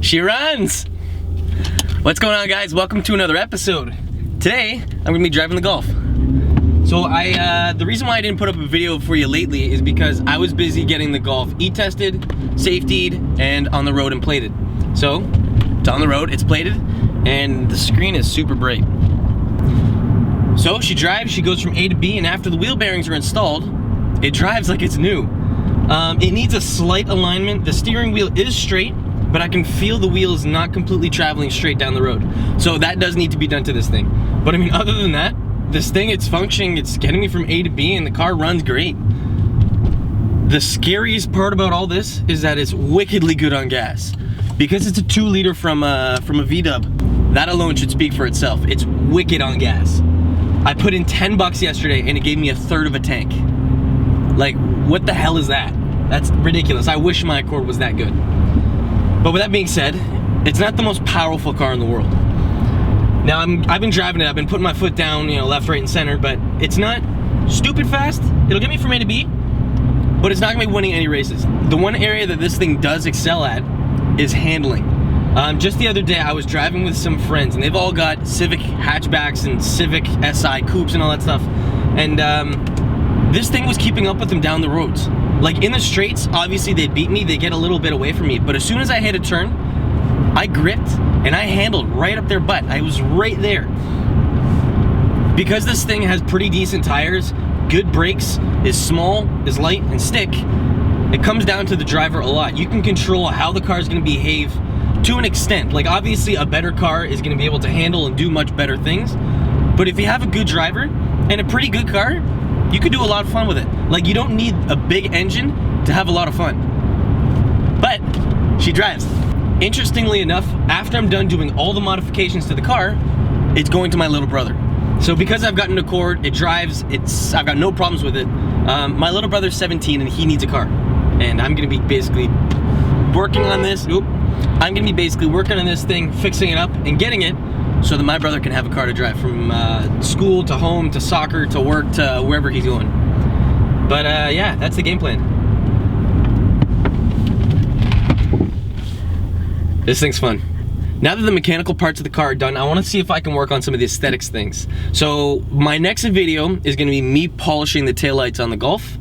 She runs! What's going on, guys? Welcome to another episode. Today, I'm gonna be driving the Golf. So the reason why I didn't put up a video for you lately is because I was busy getting the Golf e-tested, safetied, and on the road and plated. So, it's on the road, it's plated, and the screen is super bright. So she drives, she goes from A to B, and after the wheel bearings are installed, it drives like it's new. It needs a slight alignment. The steering wheel is straight, but I can feel the wheels not completely traveling straight down the road. So that does need to be done to this thing. But I mean, other than that, this thing, it's functioning, it's getting me from A to B, and the car runs great. The scariest part about all this is that it's wickedly good on gas. Because it's a 2-liter from a V-dub, that alone should speak for itself. It's wicked on gas. I put in 10 bucks yesterday and it gave me a third of a tank. Like, what the hell is that? That's ridiculous. I wish my Accord was that good. But with that being said, it's not the most powerful car in the world. Now, I've been driving it, I've been putting my foot down, you know, left, right, and center, but it's not stupid fast. It'll get me from A to B, but it's not gonna be winning any races. The one area that this thing does excel at is handling. Just the other day, I was driving with some friends, and they've all got Civic hatchbacks and Civic SI coupes and all that stuff. And this thing was keeping up with them down the roads. Like in the straights, obviously they beat me, they get a little bit away from me, but as soon as I hit a turn, I gripped and I handled right up their butt. I was right there. Because this thing has pretty decent tires, good brakes, is small, is light, and stick, it comes down to the driver a lot. You can control how the car is going to behave to an extent. Like, obviously a better car is going to be able to handle and do much better things, but if you have a good driver and a pretty good car, you could do a lot of fun with it. Like, you don't need a big engine to have a lot of fun. But she drives. Interestingly enough, after I'm done doing all the modifications to the car, it's going to my little brother. So because I've gotten an Accord, it drives, I've got no problems with it. My little brother's 17 and he needs a car. And I'm gonna be basically working on this. I'm gonna be basically working on this thing, fixing it up, and getting it so that my brother can have a car to drive from school to home to soccer to work to wherever he's going. But yeah, that's the game plan. This thing's fun. Now that the mechanical parts of the car are done, I want to see if I can work on some of the aesthetics things. So my next video is going to be me polishing the taillights on the Golf,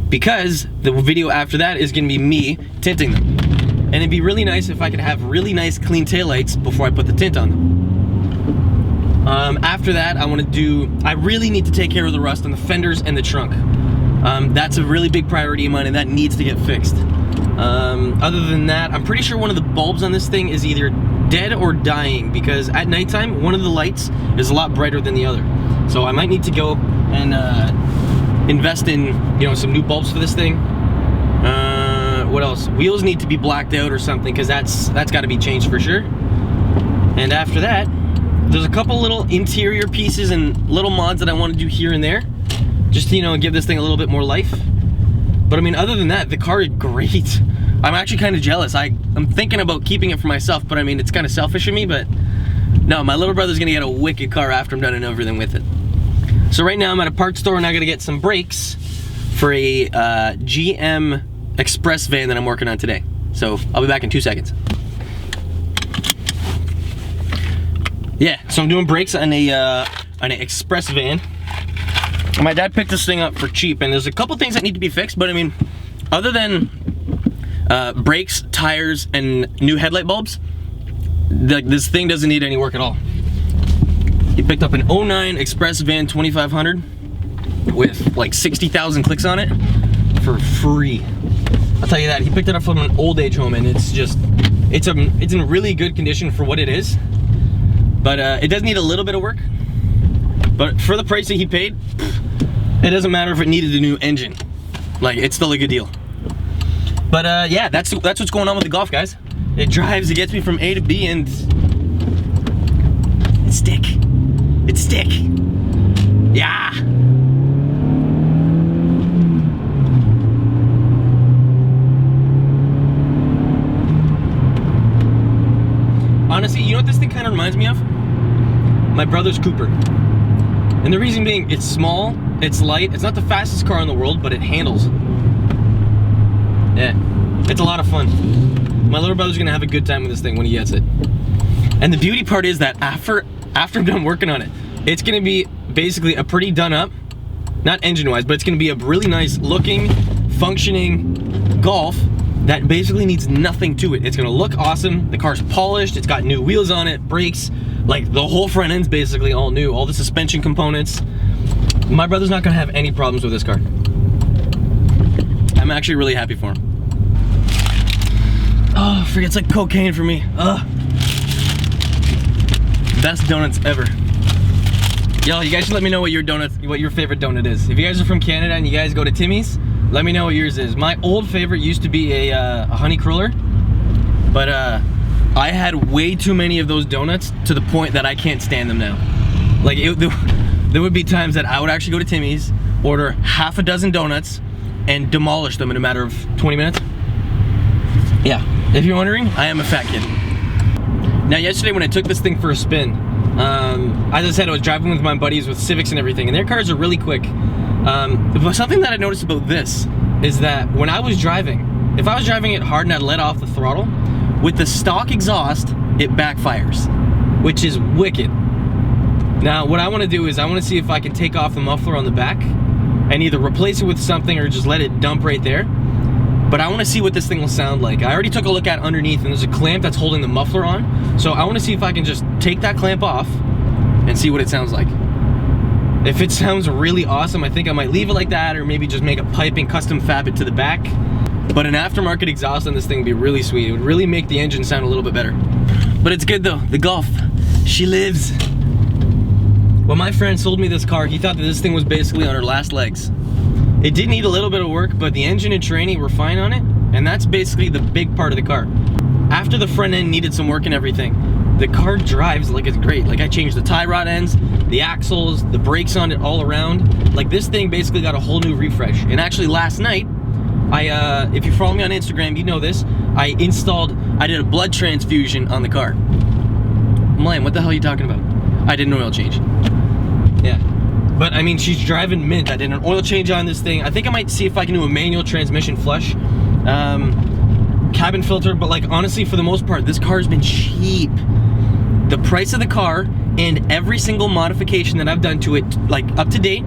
because the video after that is going to be me tinting them. And it'd be really nice if I could have really nice clean taillights before I put the tint on them. After that, I really need to take care of the rust on the fenders and the trunk. That's a really big priority of mine, and that needs to get fixed. Other than that, I'm pretty sure one of the bulbs on this thing is either dead or dying, because at nighttime, one of the lights is a lot brighter than the other. So I might need to go and invest in, you know, some new bulbs for this thing. What else? Wheels need to be blacked out or something, because that's got to be changed for sure. And after that, there's a couple little interior pieces and little mods that I want to do here and there, just to, you know, give this thing a little bit more life. But I mean, other than that, the car is great. I'm actually kind of jealous. I'm thinking about keeping it for myself, but I mean, it's kind of selfish of me, but no, my little brother's gonna get a wicked car after I'm done and everything with it. So right now I'm at a parts store and I gotta get some brakes for a GM Express van that I'm working on today. So I'll be back in 2 seconds. Yeah, so I'm doing brakes on an Express van. My dad picked this thing up for cheap, and there's a couple things that need to be fixed, but I mean, other than brakes, tires, and new headlight bulbs, this thing doesn't need any work at all. He picked up an 09 Express Van 2500 with like 60,000 clicks on it for free. I'll tell you that. He picked it up from an old age home, and it's in really good condition for what it is. But it does need a little bit of work. But for the price that he paid, it doesn't matter if it needed a new engine. Like, it's still a good deal. But yeah, that's what's going on with the Golf, guys. It drives, it gets me from A to B, and it's stick. It's stick. Yeah. Honestly, you know what this thing kind of reminds me of? My brother's Cooper. And the reason being, it's small, it's light, it's not the fastest car in the world, but it handles. Yeah, it's a lot of fun. My little brother's gonna have a good time with this thing when he gets it. And the beauty part is that after I'm done working on it, it's gonna be basically a pretty done up, not engine-wise, but it's gonna be a really nice looking, functioning Golf that basically needs nothing to it. It's gonna look awesome. The car's polished, it's got new wheels on it, brakes, like the whole front end's basically all new, all the suspension components. My brother's not gonna have any problems with this car. I'm actually really happy for him. Oh, freak, it's like cocaine for me. Ugh. Best donuts ever. Yo, you guys should let me know what your favorite donut is. If you guys are from Canada and you guys go to Timmy's, let me know what yours is. My old favorite used to be a honey cruller, but I had way too many of those donuts to the point that I can't stand them now. Like, there would be times that I would actually go to Timmy's, order half a dozen donuts, and demolish them in a matter of 20 minutes. Yeah, if you're wondering, I am a fat kid. Now, yesterday when I took this thing for a spin, as I said, I was driving with my buddies with Civics and everything, and their cars are really quick. But something that I noticed about this is that when I was driving, if I was driving it hard and I let off the throttle, with the stock exhaust, it backfires, which is wicked. Now, what I want to do is I want to see if I can take off the muffler on the back and either replace it with something or just let it dump right there. But I want to see what this thing will sound like. I already took a look at underneath, and there's a clamp that's holding the muffler on. So I want to see if I can just take that clamp off and see what it sounds like. If it sounds really awesome, I think I might leave it like that, or maybe just make a piping custom fab it to the back. But an aftermarket exhaust on this thing would be really sweet. It would really make the engine sound a little bit better. But it's good though, the Golf, she lives. When my friend sold me this car, he thought that this thing was basically on her last legs. It did need a little bit of work, but the engine and training were fine on it, and that's basically the big part of the car. After the front end needed some work and everything, the car drives like it's great. Like, I changed the tie rod ends, the axles, the brakes on it all around. Like, this thing basically got a whole new refresh. And actually last night, if you follow me on Instagram, you know this, I did a blood transfusion on the car. Mlaim, what the hell are you talking about? I did an oil change. Yeah. But I mean, she's driving mint. I did an oil change on this thing. I think I might see if I can do a manual transmission flush. Cabin filter, but like, honestly, for the most part, this car has been cheap. The price of the car and every single modification that I've done to it, like up to date,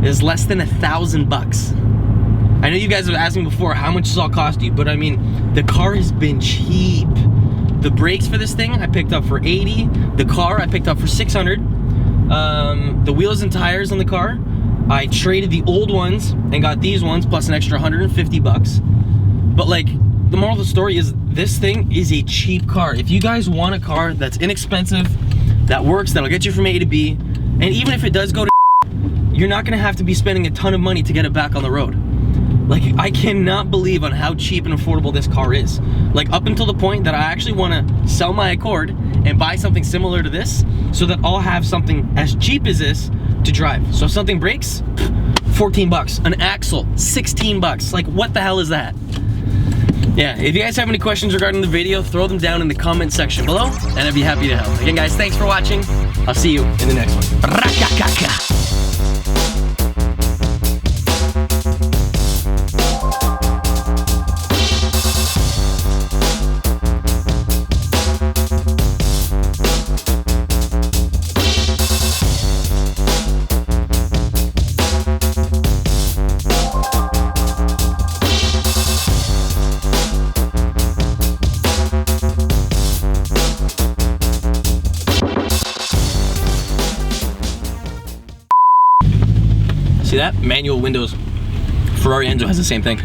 is less than $1,000. I know you guys have asked me before, how much does it all cost you? But I mean, the car has been cheap. The brakes for this thing, I picked up for $80. The car, I picked up for $600. The wheels and tires on the car, I traded the old ones and got these ones plus an extra $150. But like, the moral of the story is this thing is a cheap car. If you guys want a car that's inexpensive, that works, that'll get you from A to B, and even if it does go to you're not gonna have to be spending a ton of money to get it back on the road. Like, I cannot believe on how cheap and affordable this car is. Like, up until the point that I actually want to sell my Accord and buy something similar to this so that I'll have something as cheap as this to drive. So if something breaks, 14 bucks. An axle, 16 bucks. Like, what the hell is that? Yeah, if you guys have any questions regarding the video, throw them down in the comment section below, and I'd be happy to help. Again, guys, thanks for watching. I'll see you in the next one. See that? Manual windows. Ferrari Enzo has the same thing.